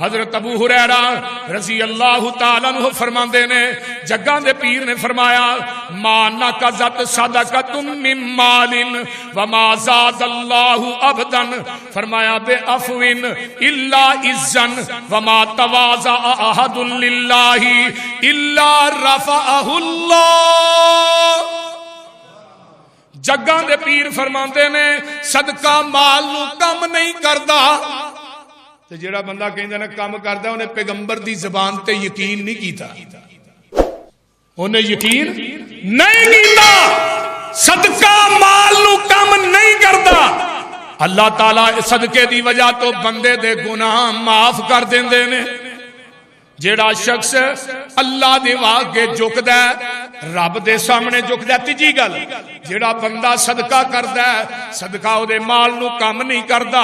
حضرت ابو ہریرہ رضی اللہ تعالیٰ عنہ فرماندے نے جگاں دے پیر نے فرمایا ما نقضت صدقۃ من مال وما زاد اللہ عبدا فرمایا بے عفو الا عزا وما تواضع احد للہ الا رفعہ اللہ۔ جگاں دے پیر فرماندے نے صدقہ مال نو کم نہیں کردا، تے جیڑا بندہ کہندا نا کم کردا انہیں پیغمبر دی زبان تے یقین نہیں کیتا، انہیں یقین نہیں کیتا۔ صدقہ مال نو کم نہیں کردا، اللہ تعالیٰ صدقے دی وجہ تو بندے دے گناہ معاف کر دیندے نے۔ جیڑا شخص اللہ دے واگے جھکدا ہے رب دے سامنے جھکدا ہے۔ تیجی گل جیڑا بندہ صدقہ کردا ہے صدقہ او دے مال نو کم نہیں کردا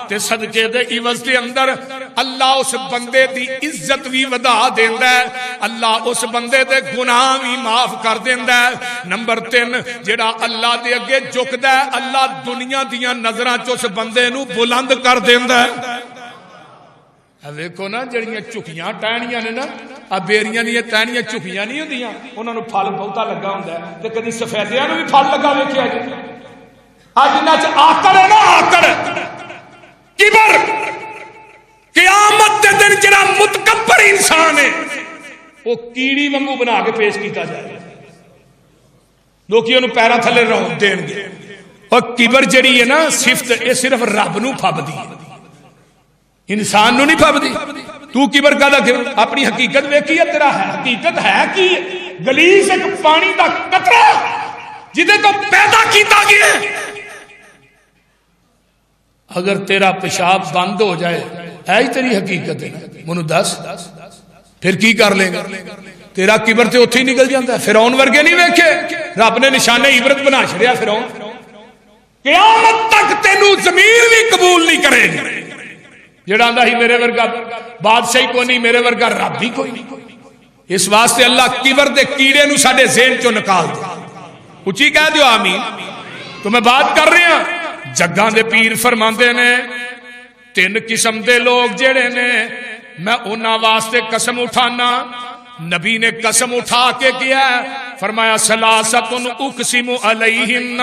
تے صدقے دے عوض دے اندر اللہ اس بندے دی عزت بھی ودا دیندا ہے، اللہ اس بندے دے گناہ بھی معاف کر دیندا ہے۔ نمبر 3 جیڑا اللہ دے اگے جھکدا ہے اللہ دنیا دیاں نظراں چ اس بندے نو بلند کر دیندا ہے۔ ویکھو نا جڑیاں چکیاں ٹہنیاں نے نا بیریاں دیاں ٹہنیاں چکیاں نہیں ہوندیاں، انہاں نو پھل بہتا لگا ہوندا ہے تے کدی سفیدیاں نو بھی پھل لگا ویکھیا جی۔ اج انہاں چ آکڑ ہے نا آکڑ کبر، قیامت دے دن جڑا متکبر انسان ہے وہ کیڑی وانگو بنا کے پیش کیتا جائے، لوکی انہوں پیرا تھلے رہن دین گے۔ اور کبر جڑی ہے نا صفت یہ صرف رب نو پھبدی ہے، انسان نو نہیں پھبدی۔ تو کبر کا اپنی حقیقت ویکھی ہے، تیرا حقیقت ہے کی گلیس ایک پانی دا قطرہ جدے کو پیدا کیتا گیا ہے۔ اگر تیرا پیشاب بند ہو جائے ہی تیری حقیقت ہے منو دس پھر کی کر لے گا؟ تیرا کبر تے اتھے ہی نکل جاتا ہے۔ فرعون ورگے نہیں ویکھے رب نے نشانے عبرت بنا چھڑیا فرعون، قیامت تک تینو ضمیر بھی قبول نہیں کرے گا۔ جڑا آندا ہی میرے ورگا بادشاہی کوئی نہیں، میرے ورگا رب بھی کوئی نہیں۔ اس واسطے اللہ کبر دے کیڑے نو ساڈے ذہن چوں نکال دے۔ اچھی کہہ دیو آمین۔ تو میں بات کر رہا ہوں جگاں دے پیر فرماندے نے 3 قسم دے لوگ جڑے نے میں انہاں واسطے قسم اٹھانا، نبی نے قسم اٹھا کے کیا فرمایا ثلاثۃ اقسم علیہن،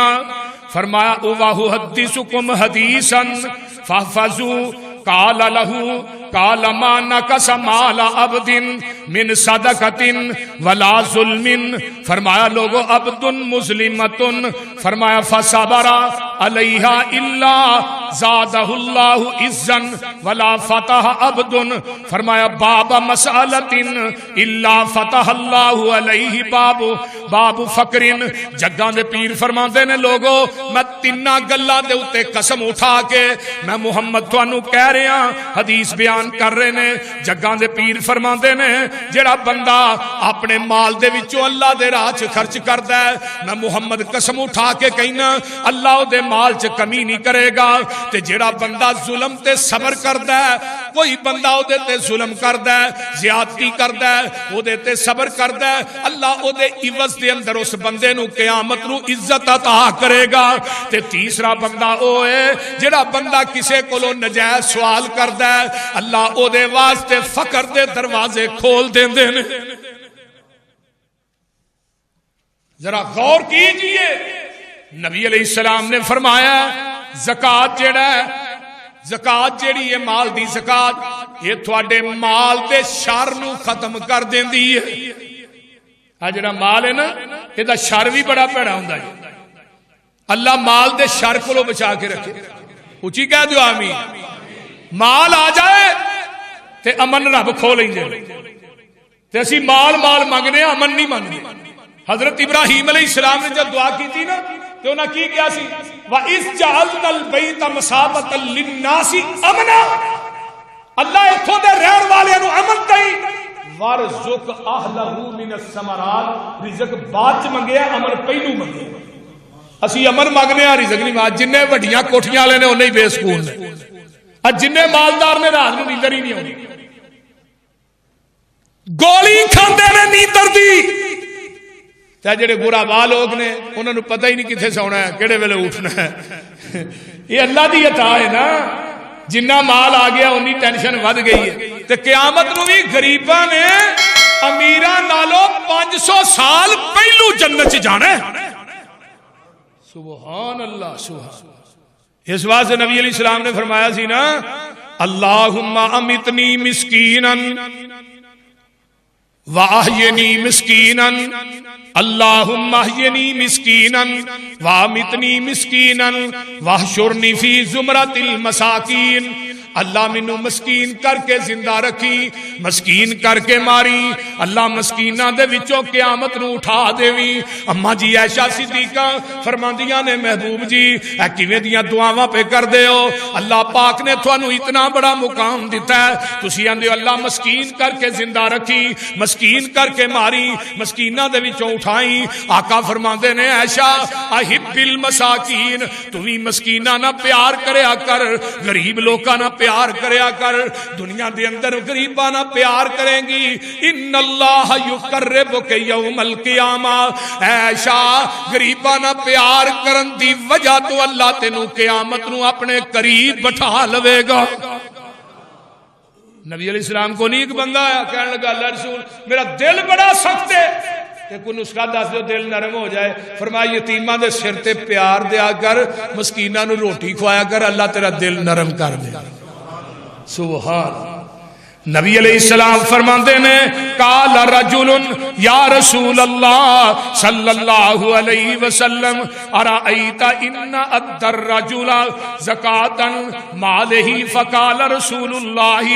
فرمایا وَأُحَدِّثُكُمْ حَدِيثًا فَاحْفَظُوا قال له قال ما نقص مال عبد من صدقة ولا ظلم، فرمایا لوگو عبد مظلمۃ، فرمایا فصبر علیہا الا زادہ اللہ عزا ولا فتح عبد، فرمایا باب مسألۃ الا فتح اللہ علیہ باب فقر۔ جگاں دے پیر فرماندے نے لوگو میں 3 گلاں دے اوتے قسم اٹھا کے میں محمد تانوں کہہ رہا حدیث بیان کر رہے نے۔ جگاں دے پیر فرماندے نے جڑا بندہ اپنے مال دے وچوں اللہ دے راہ چ خرچ کردا ہے میں محمد قسم اٹھا کے کہنا اللہ او دے مال چ کمی نہیں کرے گا۔ تے جڑا بندہ ظلم تے صبر کردا ہے، کوئی بندہ او دے تے ظلم کردا ہے زیادتی کردا ہے او دے تے صبر کردا ہے اللہ او دے عوض دے اندر اس بندے نو قیامت نو عزت عطا کرے گا۔ تے تیسرا بندہ او ہے جڑا بندہ کسے کولوں نجائز سوال کردا ہے اللہ او دے واسطے فقر دے دروازے کھول دیندے نے۔ ذرا غور کیجئے نبی علیہ السلام نے فرمایا زکات جڑا ہے، زکات جڑی ہے مال دی زکات یہ تھوڑے مال دے شر نو ختم کر دیندی ہے۔ آ جڑا مال ہے نا یہ دا شر بھی بڑا پیڑا ہوندا ہے، اللہ مال دے شر کو بچا کے رکھے۔ اچھی کہہ دیو آمین۔ مال آ جائے تے امن رب کھو لیں گے تے اسی مال مانگنے امن نہیں مانگنے۔ حضرت ابراہیم علیہ السلام نے جب دعا کی تھی نا تو انہاں کی کیا سی وَإِذْ جَعَلْنَا الْبَيْتَ مَثَابَةً لِلنَّاسِ أَمْنًا، اللہ اتھوں دے رہن والے نو امن دئی۔ وَارْزُقْ أَهْلَهُ مِنَ الثَّمَرَاتِ، رزق بعد چ منگیا امن پہلو منگیا۔ اسی امن مانگنے رزق نہیں مانگ، جننے وڈیاں کوٹھیاں والے نے انہیں ہی بے سکون نے، جننے مالدار نے رات کو نیندر ہی نہیں آئی، گولی کھاندے نے نیندر دی۔ جڑے برا با لوگ نے انہوں نے پتہ ہی نہیں کتنے سونا ہے کہڑے ویلے اٹھنا ہے۔ یہ اللہ دی عطا ہے نا، جنہ مال آ گیا انی ٹینشن ود گئی ہے. تے قیامت نو بھی غریباں نے امیراں نالوں 500 سال پہلو جنت چ جانا ہے. سبحان اللہ سبحان. اس واسطے نبی علیہ السلام نے فرمایا سی نا اللہم امیتنی مسکینا واحینی مسکینا اللہم احینی مسکینا وامیتنی مسکینا واحشرنی فی زمرۃ المساکین. اللہ مینوں مسکین کر کے زندہ رکھی، مسکین کر کے ماری. اللہ مسکیناں دے وچوں قیامت نو اٹھا دیویں. اما جی عائشہ صدیقہ فرماندیاں نے محبوب جی اے کیویں دیاں دعاواں پہ کر دے ہو؟ اللہ پاک نے تھانوں اتنا بڑا مقام دیتا ہے، تسی آندے ہو اللہ مسکین کر کے زندہ رکھی، مسکین کر کے ماری، مسکیناں دے وچوں اٹھائی. آقا فرماندے نے عائشہ احب المساکین، تو بھی مسکیناں نہ پیار کریا کر، غریب لوکاں نہ پیار کریا کر. دنیا دے اندر غریباں نہ پیار کریں گی ان اللہ یقربک یوم القیامہ. ایشا غریباں نہ پیار کرن دی وجہ تو اللہ تینوں قیامت نو اپنے قریب بٹھا لوے گا. نبی علیہ السلام کو نہیں ایک بندہ آیا کہنے لگا اللہ رسول میرا دل بڑا سخت ہے، کوئی نسخہ دس دو دل نرم ہو جائے. فرمایا یتیماں دے سر تے پیار دیا کر، مسکیناں نو روٹی کھوایا کر، اللہ تیرا دل نرم کر دے. سبحان. نبی علیہ السلام فرماندے نے قال رجل یا رسول اللہ صلی اللہ علیہ وسلم ارأیت ان ادى الرجل زکاة مالہ فقال رسول اللہ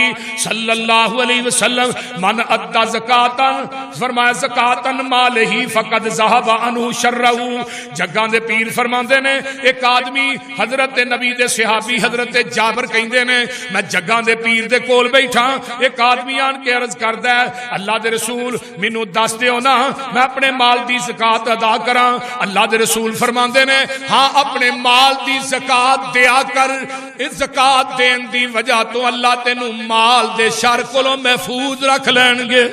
صلی اللہ علیہ وسلم من ادى زکاة، فرمایا زکاة مالہ فقد ذهب عنہ شرہ. جگاں دے پیر فرماندے نے ایک آدمی حضرت نبی دے صحابی حضرت جابر کہندے نے میں جگاں دے پیر دے کول بیٹھا، ایک آدمی آن کے عرض کردا ہے اللہ دے رسول مینوں دس دیو نا میں اپنے مال دی زکات ادا کراں. اللہ دے رسول فرماندے نے ہاں اپنے مال دی زکات دیا کر، اس زکات دین دی وجہ تو اللہ تینوں مال دے شر کولوں محفوظ رکھ لین گے.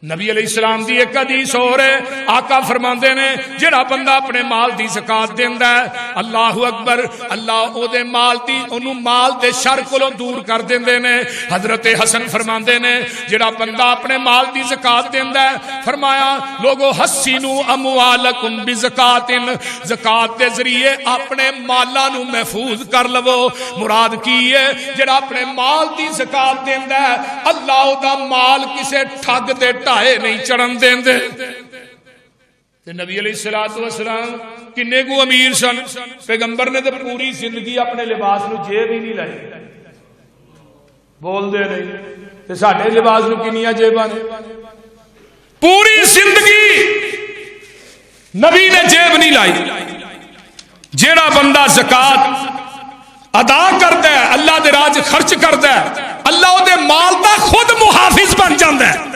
نبی علیہ السلام دی ایک حدیث ہو رہے آقا فرماندے نے جڑا بندہ اپنے مال دی زکات دیندا ہے اللہ اکبر اللہ او دے مال دی اونوں مال دے شر کولوں دور کر دیندے نے. حضرت حسن فرماندے نے جڑا بندہ اپنے مال دی زکات دیندا ہے فرمایا لوگو حسینو اموالکم بزکات، زکات دے ذریعے اپنے مالاں نو محفوظ کر لو. مراد کی ہے جڑا اپنے مال دی زکات دیندا ہے اللہ او دا مال کسے ٹھگ دے نہیں چڑھن دیں دے. نبی علیہ السلام کنے کو امیر سن، پیغمبر نے تو پوری زندگی اپنے لباس نو جیب ہی نہیں لائی، بول دے نہیں تے ساڈے لباس نو کنیاں جیباں نے. پوری زندگی نبی نے جیب نہیں لائی. جیڑا بندہ زکات ادا کرتا ہے اللہ دے راج خرچ کرتا ہے اللہ او دے مال دا خود محافظ بن جاندا ہے.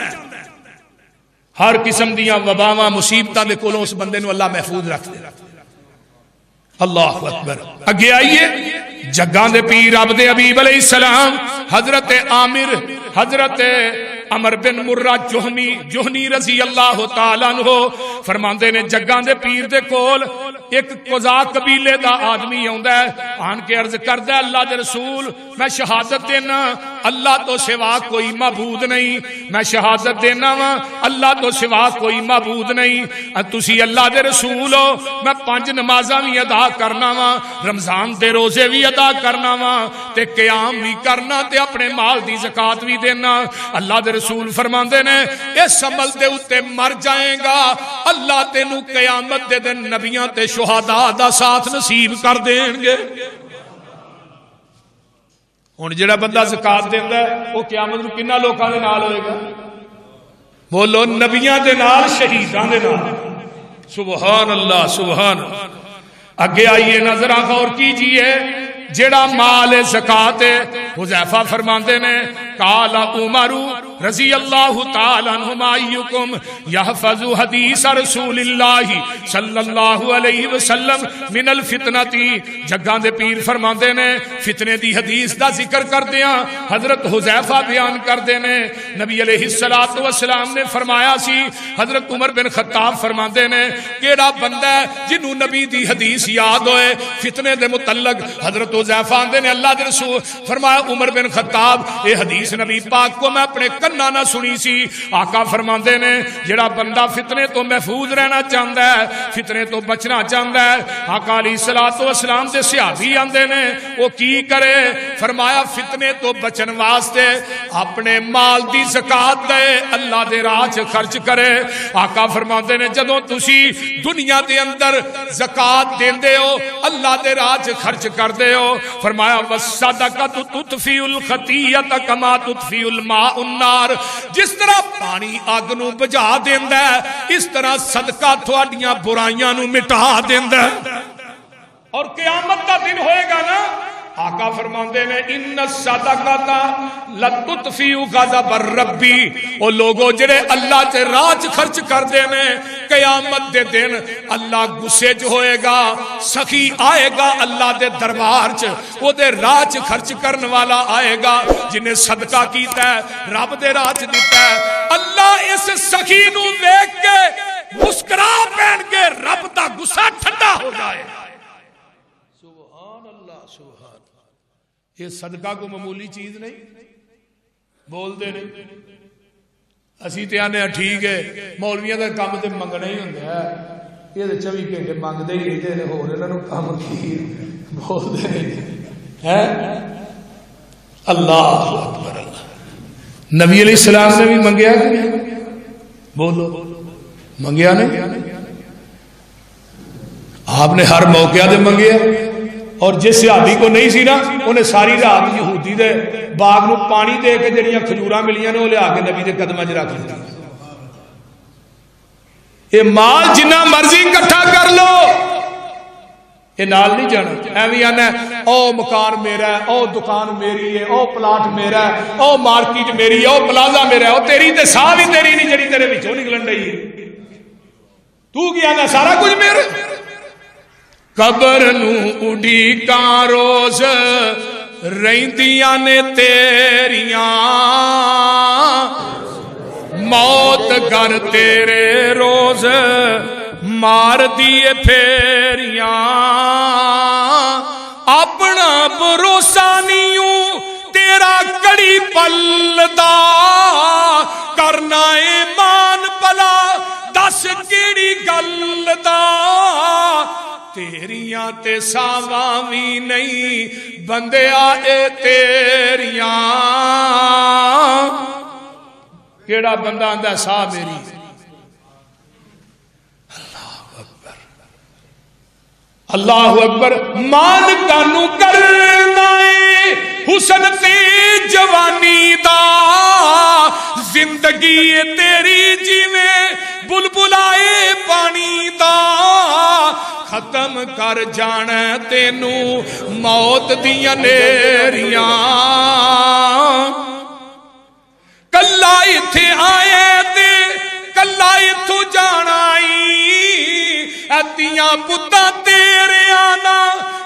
ہر قسم دیاں وباواں مصیبتاں دے کولوں اس بندے نو اللہ محفوظ رکھ دے. اللہ اکبر. اگے آئیے جگاں دے پیر عبد حبیب علیہ السلام حضرت عامر حضرت عمر بن مرہ جوہنی رضی اللہ تعالیٰ عنہ فرماندے نے جگاں دے پیر دے کول ایک قضا قبیلے دا آدمی آندا ہے آن کے عرض کردا ہے اللہ دے رسول میں شہادت دینا اللہ تو سوا کوئی معبود نہیں، میں شہادت دینا وا اللہ تو سوا کوئی معبود نہیں. تسی اللہ دے رسول ہو میں 5 نمازاں بھی ادا کرنا وا، رمضان دے روزے بھی ادا کرنا وا تے قیام بھی کرنا تے اپنے مال دی زکات بھی دینا. اللہ دے رسول فرماندے نے اس عمل دے اوتے مر جائے گا اللہ تینوں قیامت دے دن نبیاں تے شہداء دا ساتھ نصیب کر دین گے. ہن جڑا بندہ زکات دیندا ہے وہ قیامت نوں کنا لوکاں دے نال ہوئے گا؟ بولو نبیاں دے نال شہیداں دے نال. سبحان اللہ سبحان. اگے آئیے نظر غور کیجئے جڑا مال زکات ہے حذیفہ فرماندے نے قال عمر رضی اللہ تعالی عنہما ایکم یحفظ حدیث رسول اللہ صلی اللہ علیہ وسلم من الفتنتی. جگاں دے پیر فرماندے نے فتنے دی حدیث دا ذکر کردیاں حضرت حذیفہ بیان کردے نے نبی علیہ الصلوۃ والسلام نے فرمایا سی. حضرت عمر بن خطاب فرماندے نے کیڑا بندہ ہے جنوں نبی دی حدیث یاد ہوئے فتنے دے متعلق. حضرت حذیفہ آندے نے اللہ دے رسول فرمایا عمر بن خطاب یہ حدیث نبی پاک کو میں اپنے کنا نہ سنی سی. آقا فرماندے نے جڑا بندہ فتنے تو محفوظ رہنا چاہتا ہے فتنے تو بچنا چاہتا ہے آقا علیہ الصلوۃ والسلام دے صحابی آندے نے وہ کی کرے. فرمایا فتنے تو بچن واسطے اپنے مال دی زکات دے اللہ دے راہ چ خرچ کرے. آقا فرماندے نے جدوں تسی دنیا دے اندر زکات دیندے ہو اللہ دے راہ چ خرچ کردے ہو فرمایا والصدقۃ تطفئ الخطیئۃ کما تطفئ الماء النار. جس طرح پانی اگ نو بجھا دیندا ہے اس طرح صدقہ تھوڑیاں برائیاں نو مٹا دیندا ہے. اور قیامت کا دن ہوئے گا نا آقا فرماندے نے ان الصدقۃ لتطفئ غضب الرب. او لوگو جڑے اللہ تے راہ خرچ کردے نے قیامت دے دن اللہ غصے چ ہوئے گا. سخی آئے گا اللہ دے دربار چ او دے راہ خرچ کرن والا آئے گا جنہیں صدقہ کیتا ہے رب دے راہ دتا ہے. اللہ اس سخی نو ویکھ کے مسکرا پین کے رب دا غصہ ٹھنڈا ہو جائے. سبحان اللہ سبحان. یہ صدقہ کو معمولی چیز نہیں بول دے نہیں. اسی تے آنے ٹھیک ہے مولویاں دا کام تے منگنا ہی ہوندا ہے یہ تے 24 گھنٹے منگدے ہی رہندے نے ہور انہاں نوں کام کی بول دے نہیں ہے. اللہ اکبر. اللہ نبی علیہ السلام نے بھی منگیا کہ نہیں بولو منگیا نہیں. آپ نے ہر موقع دے منگیا اور جس صحابی کو نہیں سی نا انہیں ساری رات یہودی دے باغ نو پانی دے کے جڑیاں کھجوراں ملیاں نے وہ لیا کے نبی دے قدماں وچ رکھ دتا. یہ مال جنہ مرضی اکٹھا کر لو یہ نال نہیں جانا. ایویں آنا او مکان میرا ہے او دکان میری ہے او پلاٹ میرا ہے او مارکیٹ میری ہے او پلازا میرا ہے او تیری تے ساہ بھی تیری نہیں جڑی تیرے وچوں نکلن ڈئی ہے. تو کی آنا سارا کچھ میرا. قبر نو اڈی کا روز رہندیاں نے تیریاں موت گھر تیرے روز مار دیے پھیریاں. اپنا بھروسہ نہیں تیرا کڑی پلدا کرنا ایمان بلا دس کیڑی گل دا. تیریاں تے ساواں وی نہیں بندیا اے تیریاں. کیڑا بندہ آندا سا میری. اللہ اکبر اللہ اکبر. مالکاں نو کرنا اے حسن تے جوانی دا زندگی تیری جیویں بلبلائے پانی دا. ختم کر جانا تینو موت دیاں نیریاں. کلا ایتھے آئے تے کلا ایتھوں جانا ادیاں پتاں تیرے آنا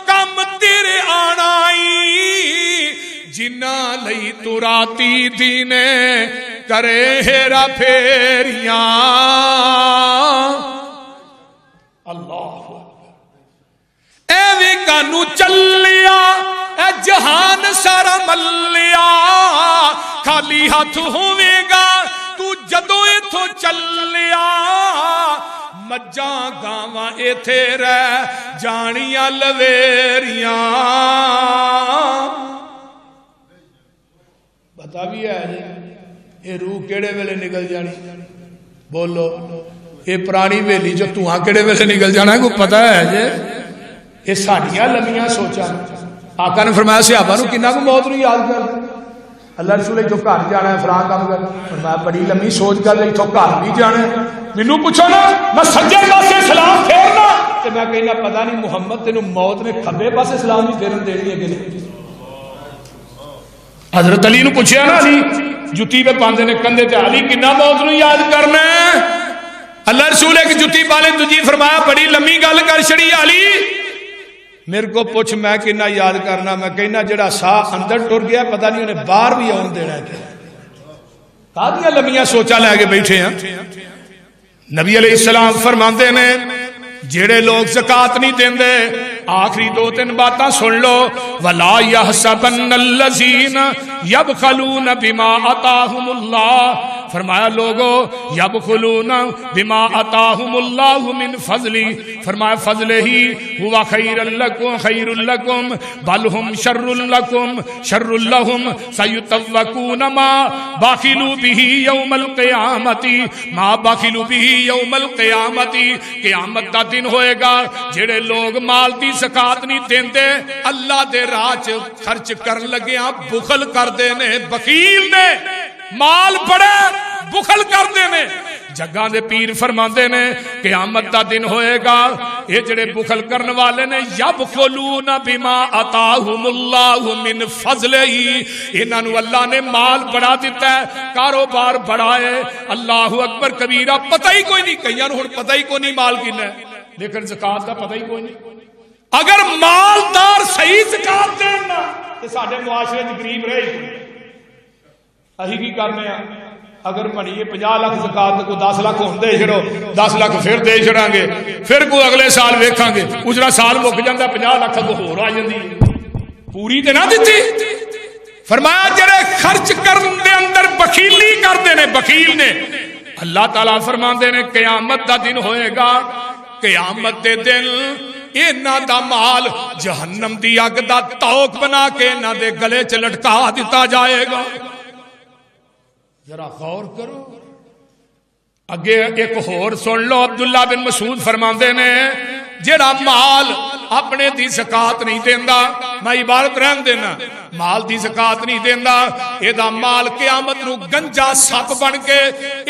کم تیرے آنا جنہ لئی تو راتی دینے کرے ہیرا پھیریاں. اللہ ایویں کانو چلیا اے جہان سارا ملیا خالی ہاتھ ہوے گا تو جدوں ایتھوں چلیا. مجھاں گاواں ایتھے رہ جانیاں لویریاں. پتہ بھی ہے جی یہ روح کیڑے ویلے نکل جانی بولو. یہ پرانی ویلی جو تواں کیڑے ویلے نکل جانا ہے کوئی پتہ ہے جی. یہ ساڈیاں لمیاں سوچاں. آقا نے فرمایا صحابہ نو کنا کو موت نو یاد کر اللہ رسول اتوں گھر جانا ہے فلاں کام کر. فرمایا بڑی لمبی سوچ کر اتوں گھر بھی جانا ہے. مینوں پوچھو نا میں سجے پاسے سلام پھیرنا تے میں کہنا پتہ نہیں محمد تینوں موت نے کھبے پاسے سلام نہیں پھیرن دینی ہے کہ نہیں. حضرت علی نو پوچھیا نا علی جتی پہ پاندے نے کندھے تے، علی کنا موت نو یاد کرنا ہے؟ اللہ رسول ایک جتی پالے تجھی فرمایا بڑی لمبی گل کر چھڑی علی، میرے کو پوچھ میں کنا یاد کرنا؟ میں کہنا جڑا ساہ اندر ٹر گیا پتہ نہیں انہیں باہر بھی آن دینا ہے۔ کہاں لمبیاں سوچا لے کے بیٹھے ہیں؟ نبی علیہ السلام فرماندے نے جڑے لوگ زکات نہیں دیندے آخری دو تین باتاں سن لو، وَلَا يَحْسَبَنَّ الَّذِينَ يَبْخَلُونَ بِمَا آتَاهُمُ اللَّهُ، فرمایا لوگو یبخلون بما آتاہم اللہ من فضلی، فرمایا فضل ہی ہوا خیر لکم بل ہم شر لکم شر لہم سیطوقون ما باخلوا به یوم القیامت، ما باخلوا به یوم القیامت، قیامت دا دن ہوئے گا جڑے لوگ مال دی زکات نہیں دیندے اللہ دے راہ چ خرچ کرن لگیاں بخل کردے نے، بخیل نے، مال بڑے بخل کردے نے۔ جگہ دے پیر فرماندے نے قیامت دا دن ہوئے گا یہ جڑے بخل کرن والے نے یبخلون بما آتاہم اللہ من فضلہ، انہاں نو اللہ نے مال بڑا دیتا ہے، کاروبار بڑا ہے، اللہ اکبر کبیرہ، پتہ ہی کوئی نہیں، کئیاں نو ہن پتہ ہی کوئی نہیں مال کنا ہے، لیکن زکات دا پتہ ہی کوئی نہیں۔ اگر مالدار صحیح زکات دین نا تے ساڈے معاشرے وچ غریب رہے ہی اہی کی کرنے ہیں؟ اگر بنیے 50 لاکھ زکات کو 10 لاکھ ہون دے چھڑو، 10 لاکھ پھر دے چھڑاں گے، پھر کو اگلے سال ویکھاں گے، اجرا سال مک جاندا 50 لاکھ کو ہور آ جاندی، پوری تے نہ دتی۔ فرمایا جڑے خرچ کرن دے اندر بخیلی کردے نے، بخیل نے، اللہ تعالیٰ فرماندے نے قیامت دا دن ہوئے گا، قیامت دے دن اینا دا مال جہنم دی اگ دا توق بنا کے اینا دے گلے چ لٹکا دیتا جائے گا۔ ذرا غور کرو، اگے ایک ہور سن لو، عبداللہ بن مسعود فرماندے نے جڑا مال اپنے دی زکات نہیں دیندا، میں عبارت رہن دینا، مال دی زکات نہیں دیندا، اے دا مال قیامت نو گنجا سپ بن کے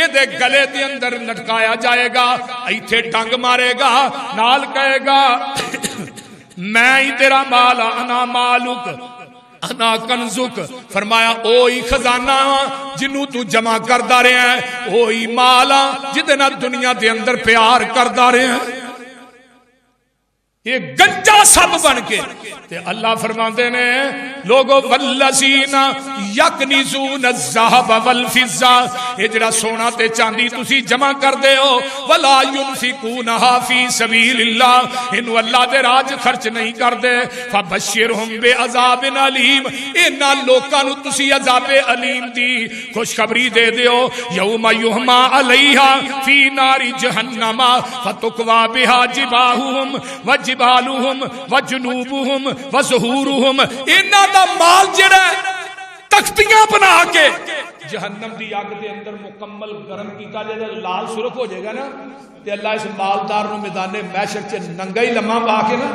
اے دے گلے دے اندر لٹکایا جائے گا، ایتھے ڈنگ مارے گا، نال کہے گا میں ہی تیرا مال، انا مالک انا کنزک، فرمایا اوہی خزانہ جنوں تو جمع کردا رہے ہیں، اوہی مالا جدے نال دنیا دے اندر پیار کردا رہے ہیں، یہ گنجا سب بن کے تے اللہ فرماندے نے لوگو والذین یکنزون الذهب والفضہ، یہ جڑا سونا تے چاندی تسی جمع کر دے ہو، ولا ينفقونها فی سبیل اللہ، انو اللہ دے راج خرچ نہیں کر دے، فبشرہم بعذاب علیم، انہاں لوکاں نو تسی عذاب علیم دی خوشخبری دے دیو، یوم یحما علیہا فی نار جہنم فتقوی بها جباہہم وجبالہم وجنوبہم وظہورہم، انہاں دا مال جڑا تختیاں بنا کے جہنم دی آگ دے اندر مکمل گرم کیتا جائے گا، لال سرخ ہو جائے گا نا، تے اللہ اس مالدار نو میدان محشر چ ننگا ہی لمحہ پا کے نا،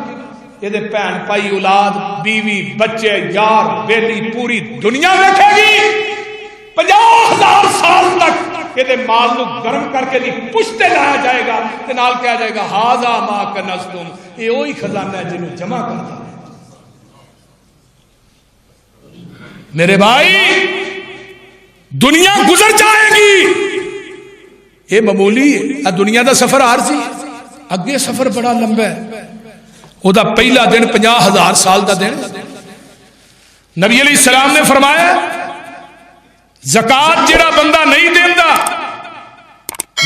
یہ دے بہن بھائی اولاد بیوی بچے یار بیلی پوری دنیا دیکھے گی، 50,000 سال تک یہ دے مال نو گرم کر کے دی پشتے لایا جائے گا، تے نال کہا جائے گا ہاذا ما کنزتم، یہ وہی خزانہ ہے جنہوں جمع کرتا ہے۔ میرے بھائی دنیا گزر جائے گی، یہ معمولی ہے، دنیا دا سفر عارضی، اگے سفر بڑا لمبا ہے، وہ دا پہلا دن 50,000 سال دا دن۔ نبی علیہ السلام نے فرمایا زکات جڑا بندہ نہیں دیندا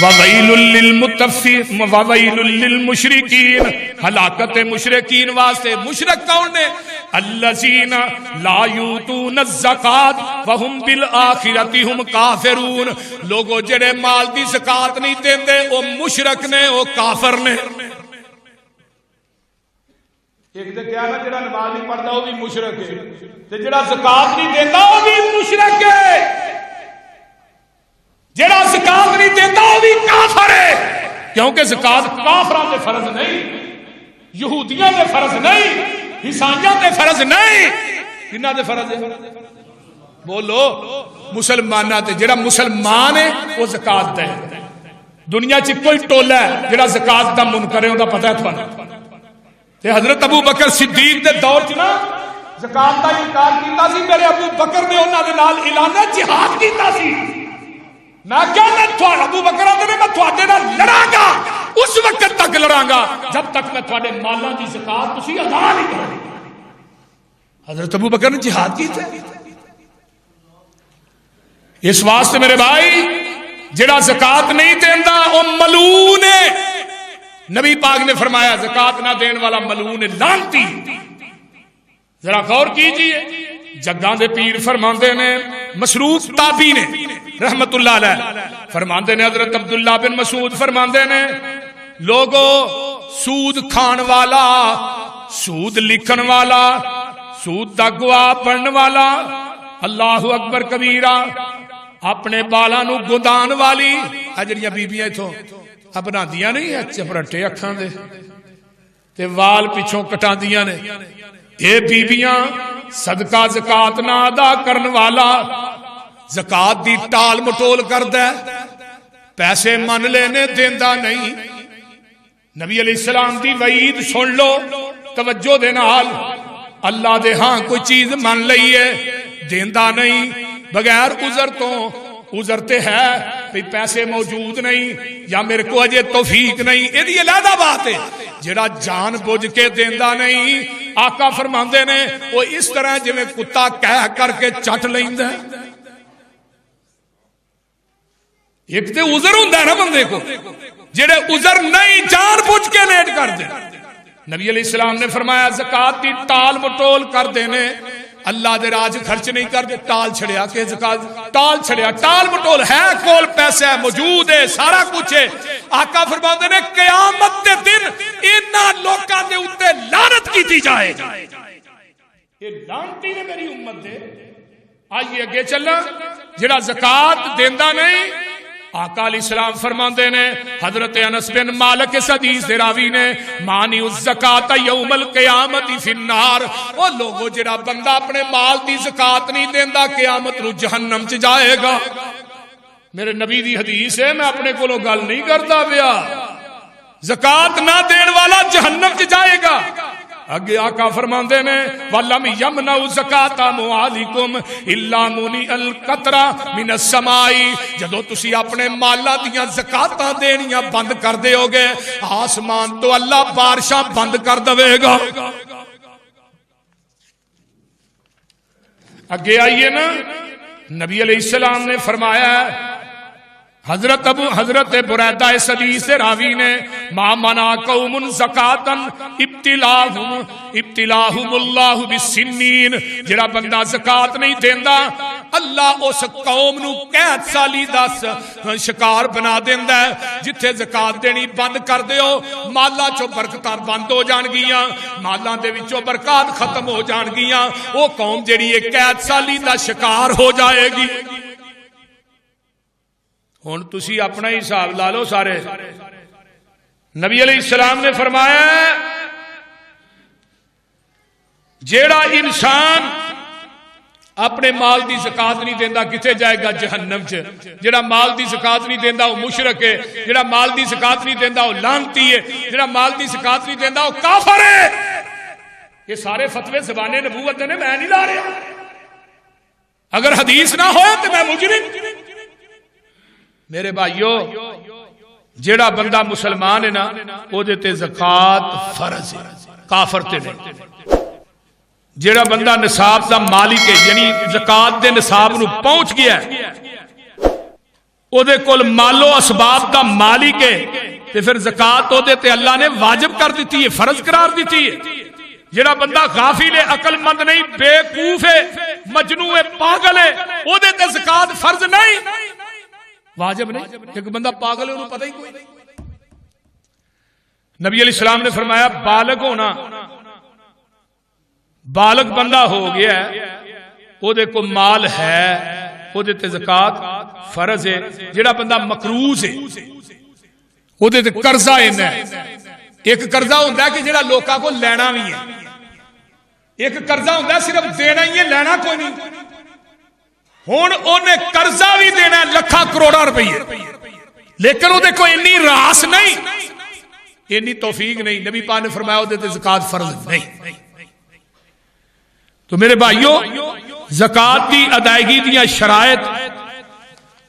وَوَيْلٌ لِّلْمُشْرِكِينَ، ہلاکت مشرکین واسطے۔ مشرک کون نے؟ الذین لا یؤتون الزکات وہم بالآخرۃ ہم کافرون، لوگوں جڑے مال دی زکات نہیں دیندے وہ مشرک نے، وہ کافر نے۔ ایک تے کیا نا جڑا نماز نہیں پڑھدا وہ بھی مشرک ہے، تے جڑا زکات نہیں دیندا وہ بھی مشرک ہے، جڑا زکات نہیں دیتا وہ بھی کافر ہے، کیونکہ زکات کافراں دے فرض نہیں، یہودیاں دے فرض نہیں، عیسائیاں دے فرض نہیں، کنہاں دے فرض ہے؟ بولو مسلماناں تے، جڑا مسلمان ہے وہ زکات دے۔ دنیا چ کوئی ٹولا ہے جڑا زکات دا منکر ہے، اوندا پتہ ہے تھانوں تے حضرت ابو بکر صدیق دے دور چ نا زکات کا انکار کیتا سی، میرے ابو بکر نے انہاں دے نال اعلان جہاد کیتا سی. میں کہنا ابو بکر آدھے میں تھوڑے نال لڑاں گا، اس وقت تک لڑاں گا جب تک میں تھوڑے مالاں دی زکات تسی ادا نہیں کرو. حضرت ابو بکر نے جہاد کیتا. اس واسطے میرے بھائی جڑا زکات نہیں دیندا او ملعون ہے. نبی پاک نے فرمایا زکات نہ دین والا ملعون لعنتی. ذرا غور کیجئے، جگاں دے پیر فرماندے نے، مصروف تابی نے رحمت اللہ علیہ فرماندے نے، حضرت عبداللہ بن مسعود فرماندے نے، لوگو سود کھان والا، سود لکھن والا، سود دا گواہ پڑھن والا، اللہ اکبر کبیرہ، اپنے بالاں نو گندان والی، اجڑیاں بیبیاں ایتھوں اپنا دیاں نہیں چپرٹے اکھاں دے تے وال پچھوں کٹاندیاں نے، اے بیبیاں صدقہ زکات نہ ادا کرن والا زکات دی ٹال مٹول کردا ہے، پیسے من لینے دیندا نہیں. نبی علیہ السلام دی وعید سن لو توجہ دے نال، اللہ دے ہاں کوئی چیز من لئیے دیندا نہیں بغیر عذر تو. عذر تے ہے بھئی پیسے موجود نہیں یا میرے کو اجے توفیق نہیں، یہ دی علیحدہ بات ہے. جڑا جان بوجھ کے دیندا نہیں، آقا فرماندے نے وہ اس طرح جویں کتا کہہ کر کے چٹ لیندا ہے. ایک تے عذر ہوندا ہے نا بندے کو، جڑے عذر نہیں جان بوجھ کے لیٹ کر دے. نبی علیہ السلام نے فرمایا زکات دی ٹال مٹول کر دینے، اللہ دے راج خرچ نہیں کر دے، ٹال چھڑیا کہ زکات ٹال چھڑیا، ٹال مٹول ہے، کول پیسہ ہے، موجود ہے، سارا کچھ ہے. آقا فرماندے نے قیامت دے دن انہاں لوکاں دے اوتے لعنت کیتی جائے. یہ لعنتی نے میری امت دے. آئیے اگے چلنا، جڑا زکات دیندا نہیں، آقا علیہ السلام فرماندے نے، حضرت انس بن مالک اس حدیث دے راوی نے، مانی الزکات یوم القیامت فی النار، وہ لوگوں جڑا بندہ اپنے مال دی زکات نہیں دیندا قیامت نو جہنم چ جائے گا. میرے نبی دی حدیث ہے، میں اپنے کولوں گل نہیں کرتا پیا. زکات نہ دین والا جہنم چ جائے گا. اگے آقا فرماندے نے وَلَمْ يَمْنَعُ زَكَاةَ أَمْوَالِكُمْ إِلَّا مُنِعَ الْقَطْرَ مِنَ السَّمَاءِ. جدو تسی اپنے مالاں دیاں زکاتاں دینیاں بند کر دیو گے، آسمان تو اللہ بارشاں بند کر دے گا. اگے آئیے نا، نبی علیہ السلام نے فرمایا، حضرت بریدہ اس حدیث سے راوی نے، ما منع قوم زکاتن ابتلاہم اللہ بالسنین. جڑا بندہ زکات نہیں دیندا اللہ اس قوم نو قید سالی دا شکار بنا دیندا ہے. جتھے زکات دینی بند کر دیو مالاں چوں برکتاں بند ہو جان گیاں، مالاں دے وچوں برکات ختم ہو جان گیاں، وہ قوم جڑی ہے قید سالی دا شکار ہو جائے گی. ہن تسی اپنا ہی حساب لا لو سارے. نبی علیہ السلام نے فرمایا جیڑا انسان اپنے مال دی زکات نہیں دیندا کتے جائے گا؟ جہنم چ. جیڑا مال دی زکات نہیں دیندا وہ مشرک ہے، جیڑا مال دی زکات نہیں دیندا وہ لعنتی ہے، جیڑا مال دی زکات نہیں دیندا وہ کافر ہے. یہ سارے فتوے زبان نبوت نے، میں نہیں لا رہا. اگر حدیث نہ ہوئے تو میں مجرم. میرے بھائیو جیڑا بندہ مسلمان ہے نا او دے تے زکات فرض ہے، کافر تے نہیں. جیڑا بندہ نصاب دا مالک ہے یعنی زکات دے نصاب نو پہنچ گیا ہے، او دے کول مالو اسباب دا مالک ہے، تے پھر زکات او دے تے اللہ نے واجب کر دیتی ہے، فرض قرار دیتی ہے. جیڑا بندہ غافل ہے، عقل مند نہیں، بیوقوف ہے، مجنون ہے، پاگل ہے، او دے تے زکات فرض نہیں، واجب نہیں. ایک بندہ پاگل ہے انہوں پتہ ہی کوئی نہیں. نبی علیہ السلام نے فرمایا بالغ ہونا، بالغ بندہ ہو گیا ہے، او دے کو مال ہے، او دے تے زکات فرض ہے. جیڑا بندہ مقروض ہے او دے تے قرضہ ہے. ایک قرضہ ہوتا ہے کہ جیڑا لوکاں کو لینا بھی ہے، ایک قرضہ ہوتا ہے صرف دینا ہی ہے، لینا کوئی نہیں. ہون انہیں قرضہ بھی دینا ہے لکھا کروڑا روپیے، لیکن وہ دیکھو انی راس نہیں، انی توفیق نہیں. نبی پاک نے فرمایا وہ دیتے زکات فرض نہیں. تو میرے بھائیوں زکات کی ادائیگی دیا شرائط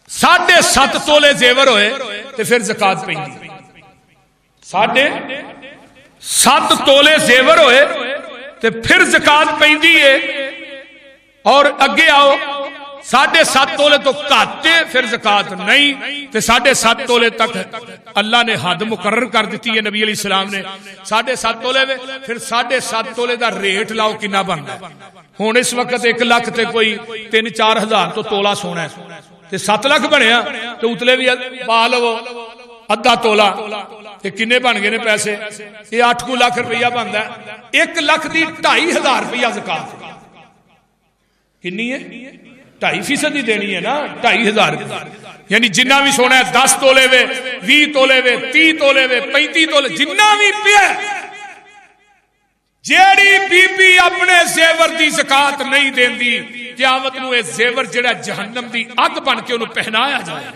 7.5 تولے زیور ہوئے تو پھر زکات پہ 7.5 تولے زیور ہوئے تو پھر زکات پہ اور اگے آؤ 7.5 تولے تو کاتے پھر زکات نہیں تو 7.5 تولے تک اللہ نے حد مقرر کر دیتی ہے نبی علیہ السلام نے 7.5 تولے میں پھر 7.5 تولے دا ریٹ لاؤ کنا بنتا ہے ہوں اس وقت 1 لاکھ تے کوئی 3-4 ہزار تو تولا سونا ہے تے 7 لاکھ بنیا تو اتلے بھی پا لو ادھا تولا تے کنے بن گئے نے پیسے یہ 8 لاکھ روپیہ بنتا ہے 1 لاکھ دی 2,500 روپیہ زکات کنی ہے 2.5% ہی دینی ہے نا 2,500 روپیہ یعنی جنہ بھی سونا ہے 10 تولے وے 20 تولے وے 30 تولے وے 35 تولے جنہ بھی پیا جیڑی بی بی اپنے زیور دی زکات نہیں دیندی قیامت نو اے زیور جڑا جہنم دی اگ بن کے انہوں پہنایا جائے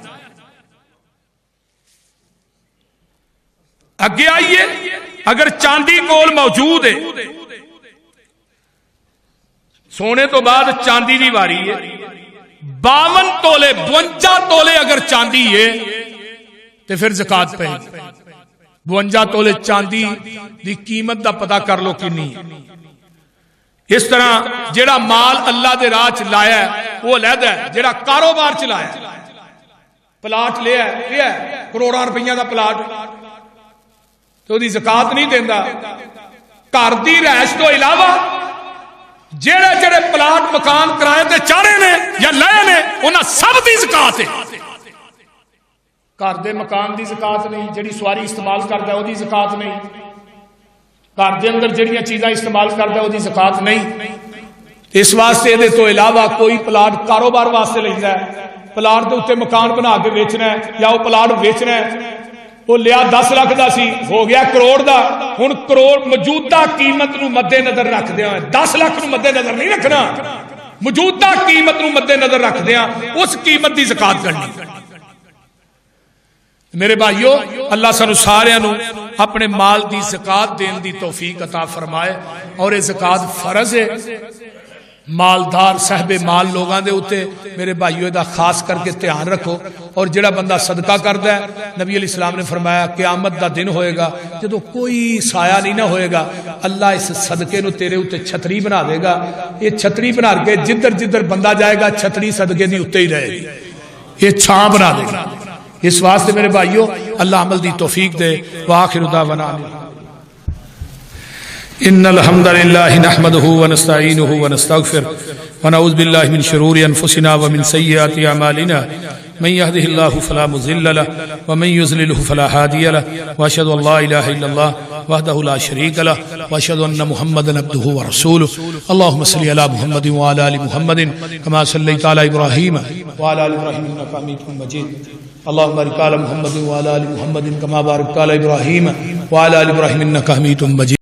اگے آئیے اگر چاندی کول موجود ہے سونے تو بعد چاندی دی واری ہے 52 تولے 52 تولے اگر چاندی ہے تو پھر زکات پہ 52 تولے چاندی دی قیمت دا پتہ کر لو کنی اس طرح جڑا مال اللہ دے راہ چ لایا ہے وہ علیحدہ ہے جڑا کاروبار چ لایا ہے پلاٹ لیا ہے کروڑاں روپیہ دا پلاٹ تو دی زکات نہیں دیندا گھر دی رہائش تو علاوہ جڑے جڑے پلاٹ مکان کرائے تے چاڑے نے یا لے نے انہاں سب دی زکات ہے گھر دے مکان دی زکات نہیں جڑی سواری استعمال کردا ہے او دی زکات نہیں گھر دے اندر جڑیاں چیزاں استعمال کردا ہے او دی زکات نہیں اس واسطے دے تو علاوہ کوئی پلاٹ کاروبار واسطے لیندا ہے پلاٹ دے اوتے مکان بنا کے بیچنا ہے یا وہ پلاٹ بیچنا ہے وہ لیا 10 لاکھ دا سی ہو گیا کروڑ دا ہن کروڑ موجودہ قیمت نو مد نظر رکھ دیاں 10 لاکھ نو مد نظر نہیں رکھنا موجودہ قیمت نو مد نظر رکھ دیاں اس قیمت دی زکات کرنی میرے بھائیو اللہ سانو سارے نو اپنے مال دی زکات دین دی توفیق عطا فرمائے اور یہ زکات فرض ہے مالدار صاحب مال لوگاں دے ہوتے میرے بھائیو دا خاص کر کے دھیان رکھو اور جڑا بندہ صدقہ کردا ہے نبی علیہ السلام نے فرمایا قیامت دا دن ہوئے گا جدو کوئی سایہ نہیں نہ ہوئے گا اللہ اس صدقے نو تیرے ہوتے چھتری بنا دے گا یہ چھتری بنا کے جدھر جدھر بندہ جائے گا چھتری صدقے دی ہوتے ہی رہے گی یہ چھاں بنا دے گا اس واسطے میرے بھائیو اللہ عمل دی توفیق دے وآخر دعوانا ان الحمد للہ نحمده ونستعینه ونستغفر ونعوذ باللہ من شرور انفسنا ومن سیئات اعمالنا من يهده الله فلا مضل له ومن يضلل فلا هادي له واشهد ان لا اله الا الله وحده لا شريك له واشهد ان محمدا عبده ورسوله اللهم صل على محمد وعلى ال محمد كما صليت على ابراهيم وعلى ال ابراهيم انك حميد مجيد اللهم بارك على محمد وعلى ال محمد كما باركت على ابراهيم وعلى ال ابراهيم انك حميد مجيد